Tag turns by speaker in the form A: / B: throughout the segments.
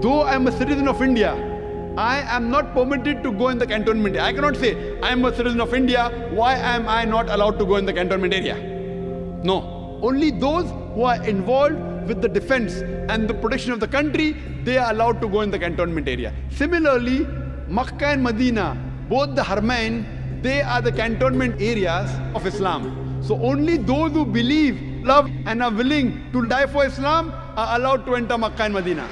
A: Though I am a citizen of India, I am not permitted to go in the cantonment area. I cannot say I am a citizen of India, why am I not allowed to go in the cantonment area? No, only those who are involved with the defense and the protection of the country, they are allowed to go in the cantonment area. Similarly, Makkah and Medina, both the Haramain, they are the cantonment areas of Islam. So only those who believe, love and are willing to die for Islam are allowed to enter Makkah and Medina.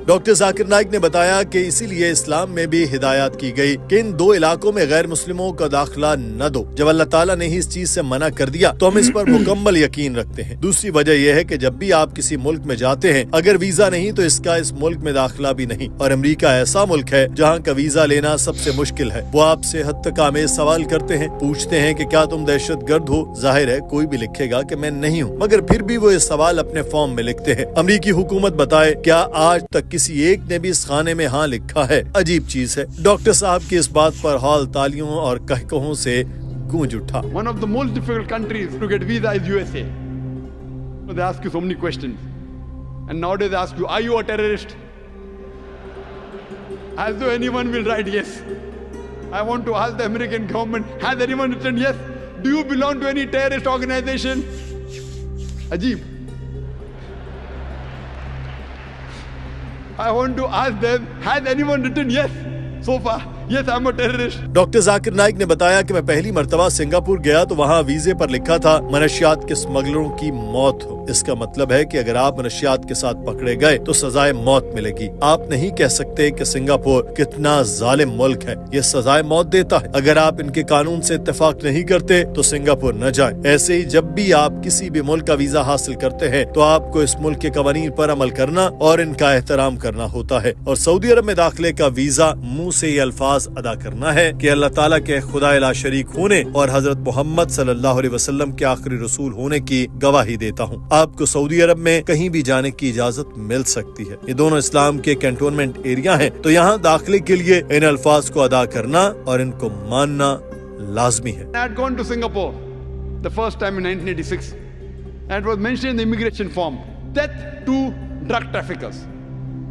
B: Doctor Zakir Naik نے بتایا کہ اسی لیے اسلام میں بھی ہدایات کی گئی کہ ان دو علاقوں میں غیر مسلموں کا داخلہ نہ دو۔ جب اللہ تعالیٰ نے ہی اس چیز سے منع کر دیا تو ہم اس پر مکمل یقین رکھتے ہیں۔ دوسری وجہ یہ ہے کہ جب بھی آپ کسی ملک میں جاتے ہیں اگر ویزا نہیں تو اس کا اس ملک میں داخلہ بھی نہیں، اور امریکہ ایسا ملک ہے جہاں کا ویزا لینا سب سے مشکل ہے۔ وہ آپ سے حد تک آمیز سوال کرتے ہیں، پوچھتے ہیں کہ کیا تم دہشت گرد ہو؟ ظاہر ہے کوئی بھی لکھے گا کہ میں نہیں ہوں، مگر پھر بھی وہ یہ سوال اپنے فارم میں لکھتے ہیں۔ امریکی حکومت بتائے کیا آج تک کسی ایک نے بھی اس خانے میں ہاں لکھا ہے؟ عجیب چیز ہے۔ ڈاکٹر صاحب کی اس بات پر ہال تالیوں اور کہکہوں سے گونج اٹھا۔
A: One of the most difficult countries to get visa is USA. They ask you so many questions. And nowadays they ask you, are you a terrorist? As though anyone will write yes. I want to ask the American government, has anyone written yes? Do you belong to any terrorist organization? Ajib. I want to ask them, has anyone written yes so far? Yes, I'm a terrorist.
B: Doctor Zakir Naik نے بتایا کہ میں پہلی مرتبہ Singapore گیا تو وہاں ویزے پر لکھا تھا منشیات کے اسمگلروں کی موت ہو۔ اس کا مطلب ہے کہ اگر آپ منشیات کے ساتھ پکڑے گئے تو سزائے موت ملے گی۔ آپ نہیں کہہ سکتے کہ سنگاپور کتنا ظالم ملک ہے، یہ سزائے موت دیتا ہے۔ اگر آپ ان کے قانون سے اتفاق نہیں کرتے تو سنگاپور نہ جائیں۔ ایسے ہی جب بھی آپ کسی بھی ملک کا ویزا حاصل کرتے ہیں تو آپ کو اس ملک کے قوانین پر عمل کرنا اور ان کا احترام کرنا ہوتا ہے، اور سعودی عرب میں داخلے کا ویزا منہ سے یہ الفاظ ادا کرنا ہے کہ اللہ تعالیٰ کے خدا لا شریک ہونے اور حضرت محمد صلی اللہ علیہ وسلم کے آخری رسول ہونے کی گواہی دیتا ہوں۔ آپ کو سعودی عرب میں کہیں بھی جانے کی اجازت مل سکتی ہے۔ یہ دونوں اسلام کے کنٹونمنٹ ایریا ہیں، تو یہاں داخلے کے لیے ان الفاظ کو ادا کرنا اور ان کو ماننا لازمی ہے۔
A: I had gone to Singapore the first time in 1986. And it was mentioned in the immigration form, death to drug traffickers.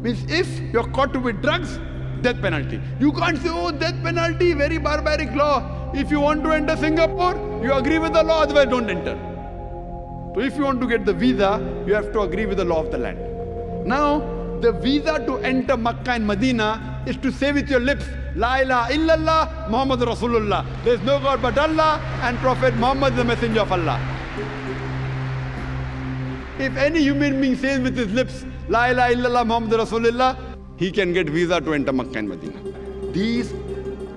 A: Means if you're caught with drugs, death penalty. You can't say, oh, death penalty, very barbaric law. If you want to enter Singapore, you agree with the law, otherwise don't enter. So if you want to get the visa, you have to agree with the law of the land. Now, the visa to enter Makkah and Medina is to say with your lips, La ilaha illallah, Muhammad Rasulullah. There is no God but Allah, and Prophet Muhammad is the messenger of Allah. If any human being says with his lips, La ilaha illallah, Muhammad Rasulullah, he can get visa to enter Makkah and Medina. These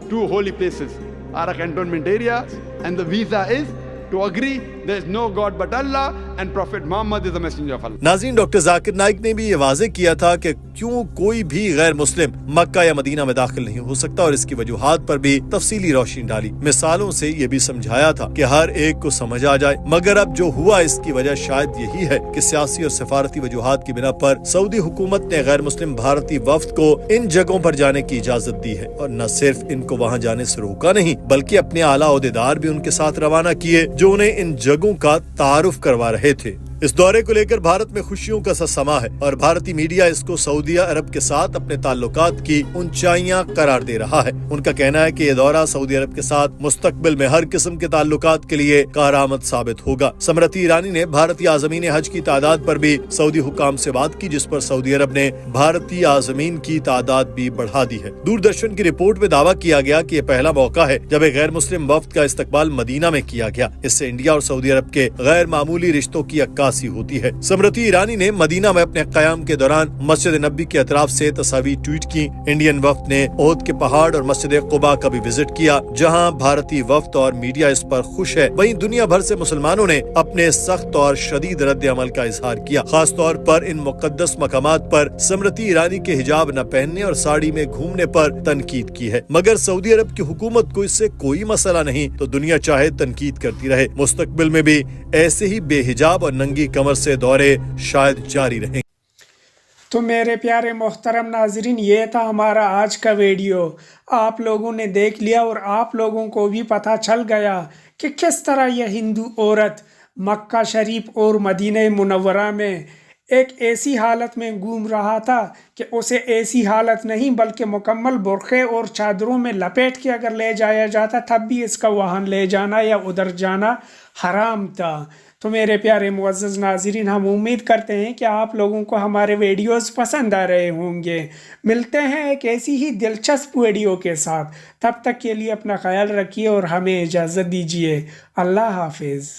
A: two holy places are a cantonment area, and the visa is to agree there is no God but Allah and Prophet Muhammad is the messenger of Allah.
B: ناظرین، doctor Zakir Naik نے بھی یہ واضح کیا تھا کہ کیوں کوئی بھی غیر مسلم مکہ یا مدینہ میں داخل نہیں ہو سکتا، اور اس کی وجوہات پر بھی تفصیلی روشنی ڈالی۔ مثالوں سے یہ بھی سمجھایا تھا کہ ہر ایک کو سمجھ آ جائے، مگر اب جو ہوا اس کی وجہ شاید یہی ہے کہ سیاسی اور سفارتی وجوہات کی بنا پر سعودی حکومت نے غیر مسلم بھارتی وفد کو ان جگہوں پر جانے کی اجازت دی ہے، اور نہ صرف ان کو وہاں جانے سے روکا نہیں بلکہ اپنے اعلیٰ عہدیدار بھی ان کے ساتھ روانہ کیے جو انہیں ان جگہوں کا تعارف کروا رہے تھے۔ اس دورے کو لے کر بھارت میں خوشیوں کا سا سما ہے، اور بھارتی میڈیا اس کو سعودی عرب کے ساتھ اپنے تعلقات کی اونچائیاں قرار دے رہا ہے۔ ان کا کہنا ہے کہ یہ دورہ سعودی عرب کے ساتھ مستقبل میں ہر قسم کے تعلقات کے لیے کارآمد ثابت ہوگا۔ سمرتی ایرانی نے بھارتی عازمین حج کی تعداد پر بھی سعودی حکام سے بات کی، جس پر سعودی عرب نے بھارتی عازمین کی تعداد بھی بڑھا دی ہے۔ دوردرشن کی رپورٹ میں دعویٰ کیا گیا کہ یہ پہلا موقع ہے جب ایک غیر مسلم وفد کا استقبال مدینہ میں کیا گیا۔ اس سے انڈیا اور سعودی عرب کے غیر معمولی رشتوں کی عکاسی ہوتی ہے۔ سمرتی ایرانی نے مدینہ میں اپنے قیام کے دوران مسجد نبوی کے اطراف سے تصاویر ٹویٹ کی۔ انڈین وفد نے احد کے پہاڑ اور مسجد قباء کا بھی وزٹ کیا، جہاں بھارتی وفد اور میڈیا اس پر خوش ہے۔ وہیں دنیا بھر سے مسلمانوں نے اپنے سخت اور شدید رد عمل کا اظہار کیا، خاص طور پر ان مقدس مقامات پر سمرتی ایرانی کے حجاب نہ پہننے اور ساڑی میں گھومنے پر تنقید کی ہے۔ مگر سعودی عرب کی حکومت کو اس سے کوئی مسئلہ نہیں، تو دنیا چاہے تنقید کرتی رہے، مستقبل میں بھی ایسے ہی بے حجاب اور ننگی کمر سے دورے شاید جاری رہیں۔
C: تو میرے پیارے محترم ناظرین، یہ تھا ہمارا آج کا ویڈیو۔ آپ لوگوں نے دیکھ لیا اور آپ لوگوں کو بھی پتہ چل گیا کہ کس طرح یہ ہندو عورت مکہ شریف اور مدینہ منورہ میں ایک ایسی حالت میں گھوم رہا تھا کہ اسے ایسی حالت نہیں بلکہ مکمل برقعے اور چادروں میں لپیٹ کے اگر لے جایا جاتا تب بھی اس کا وہاں لے جانا یا ادھر جانا حرام تھا۔ تو میرے پیارے معزز ناظرین، ہم امید کرتے ہیں کہ آپ لوگوں کو ہمارے ویڈیوز پسند آ رہے ہوں گے۔ ملتے ہیں ایک ایسی ہی دلچسپ ویڈیو کے ساتھ، تب تک کے لیے اپنا خیال رکھیے اور ہمیں اجازت دیجیے۔ اللہ حافظ۔